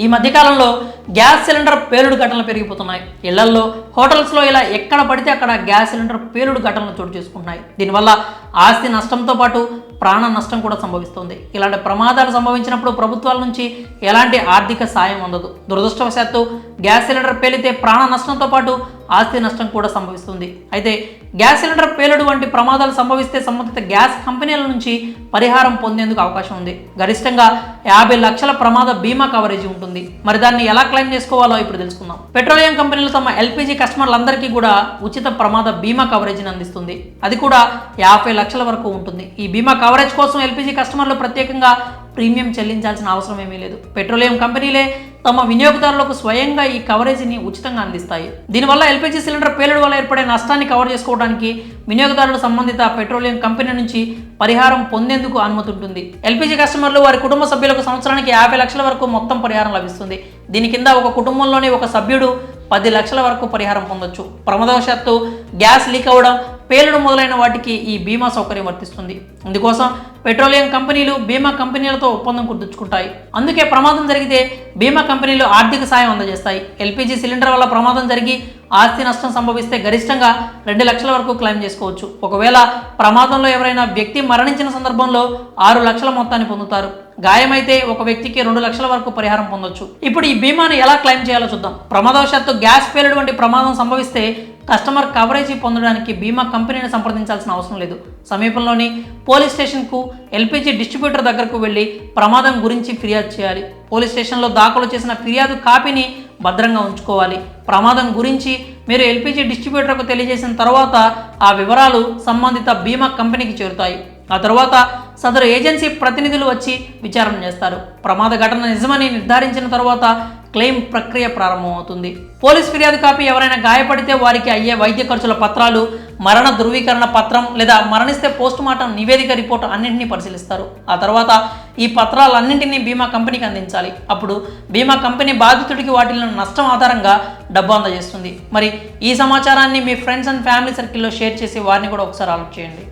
ఈ మధ్యకాలంలో gas cylinder పేలుడు ఘటనలు పెరిగిపోతున్నాయి. ఇళ్లల్లో, హోటల్స్లో ఇలా ఎక్కడ పడితే అక్కడ గ్యాస్ సిలిండర్ పేలుడు ఘటనలు చోటు చేసుకుంటున్నాయి. దీనివల్ల ఆస్తి నష్టంతో పాటు ప్రాణ నష్టం కూడా సంభవిస్తుంది. ఇలాంటి ప్రమాదాలు సంభవించినప్పుడు ప్రభుత్వాల నుంచి ఎలాంటి ఆర్థిక సాయం అందదు. దురదృష్టవశాత్తు గ్యాస్ సిలిండర్ పేలితే ప్రాణ నష్టంతో పాటు ఆస్తి నష్టం కూడా సంభవిస్తుంది. అయితే గ్యాస్ సిలిండర్ పేలుడు వంటి ప్రమాదాలు సంభవిస్తే సంబంధిత గ్యాస్ కంపెనీల నుంచి పరిహారం పొందేందుకు అవకాశం ఉంది. గరిష్టంగా 50 లక్షల ప్రమాద బీమా కవరేజీ ఉంటుంది. మరి దాన్ని ఎలా క్లెయిమ్ చేసుకోవాలో ఇప్పుడు తెలుసుకుందాం. పెట్రోలియం కంపెనీలు తమ ఎల్పీజీ కస్టమర్లందరికీ కూడా ఉచిత ప్రమాద బీమా కవరేజీని అందిస్తుంది. అది కూడా 50 లక్షల వరకు ఉంటుంది. ఈ బీమా కవరేజ్ కోసం ఎల్పీజీ కస్టమర్లు ప్రత్యేకంగా ప్రీమియం చెల్లించాల్సిన అవసరం ఏమీ లేదు. పెట్రోలియం కంపెనీలే తమ వినియోగదారులకు స్వయంగా ఈ కవరేజీని ఉచితంగా అందిస్తాయి. దీనివల్ల ఎల్పీజీ సిలిండర్ పేలుడు వల్ల ఏర్పడే నష్టాన్ని కవర్ చేసుకోవడానికి వినియోగదారులు సంబంధిత పెట్రోలియం కంపెనీ నుంచి పరిహారం పొందేందుకు అనుమతి ఉంటుంది. ఎల్పీజీ కస్టమర్లు వారి కుటుంబ సభ్యులకు సంవత్సరానికి 50 లక్షల వరకు మొత్తం పరిహారం లభిస్తుంది. దీని కింద ఒక కుటుంబంలోని ఒక సభ్యుడు 10 లక్షల వరకు పరిహారం పొందొచ్చు. ప్రమాదవశాత్తు గ్యాస్ లీక్ అవ్వడం, పేలుడు మొదలైన వాటికి ఈ బీమా సౌకర్యం వర్తిస్తుంది. ఇందుకోసం పెట్రోలియం కంపెనీలు బీమా కంపెనీలతో ఒప్పందం కుదుర్చుకుంటాయి. అందుకే ప్రమాదం జరిగితే బీమా కంపెనీలు ఆర్థిక సాయం అందజేస్తాయి. ఎల్పీజీ సిలిండర్ వల్ల ప్రమాదం జరిగి ఆస్తి నష్టం సంభవిస్తే గరిష్టంగా 2 లక్షల వరకు క్లెయిమ్ చేసుకోవచ్చు. ఒకవేళ ప్రమాదంలో ఎవరైనా వ్యక్తి మరణించిన సందర్భంలో 6 లక్షల మొత్తాన్ని పొందుతారు. గాయమైతే ఒక వ్యక్తికి 2 లక్షల వరకు పరిహారం పొందొచ్చు. ఇప్పుడు ఈ బీమాను ఎలా క్లెయిమ్ చేయాలో చూద్దాం. ప్రమాదవశాత్తు గ్యాస్ పేలుడు వంటి ప్రమాదం సంభవిస్తే కస్టమర్ కవరేజీ పొందడానికి బీమా కంపెనీని సంప్రదించాల్సిన అవసరం లేదు. సమీపంలోని పోలీస్ స్టేషన్కు, ఎల్పీజీ డిస్ట్రిబ్యూటర్ దగ్గరకు వెళ్ళి ప్రమాదం గురించి ఫిర్యాదు చేయాలి. పోలీస్ స్టేషన్లో దాఖలు చేసిన ఫిర్యాదు కాపీని భద్రంగా ఉంచుకోవాలి. ప్రమాదం గురించి మీరు ఎల్పీజీ డిస్ట్రిబ్యూటర్కు తెలియజేసిన తర్వాత ఆ వివరాలు సంబంధిత బీమా కంపెనీకి చేరుతాయి. ఆ తర్వాత సదరు ఏజెన్సీ ప్రతినిధులు వచ్చి విచారణ చేస్తారు. ప్రమాద ఘటన నిజమని నిర్ధారించిన తర్వాత క్లెయిమ్ ప్రక్రియ ప్రారంభమవుతుంది. పోలీస్ ఫిర్యాదు కాపీ ఎవరైనా గాయపడితే వారికి అయ్యే వైద్య ఖర్చుల పత్రాలు, మరణ ధృవీకరణ పత్రం లేదా మరణిస్తే పోస్ట్ మార్టం నివేదిక రిపోర్టు అన్నింటినీ పరిశీలిస్తారు. ఆ తర్వాత ఈ పత్రాలన్నింటినీ బీమా కంపెనీకి అందించాలి. అప్పుడు బీమా కంపెనీ బాధితుడికి వాటిలో నష్టం ఆధారంగా డబ్బు అందజేస్తుంది. మరి ఈ సమాచారాన్ని మీ ఫ్రెండ్స్ అండ్ ఫ్యామిలీ సర్కిల్లో షేర్ చేసి వారిని కూడా ఒకసారి ఆలోచన చేయండి.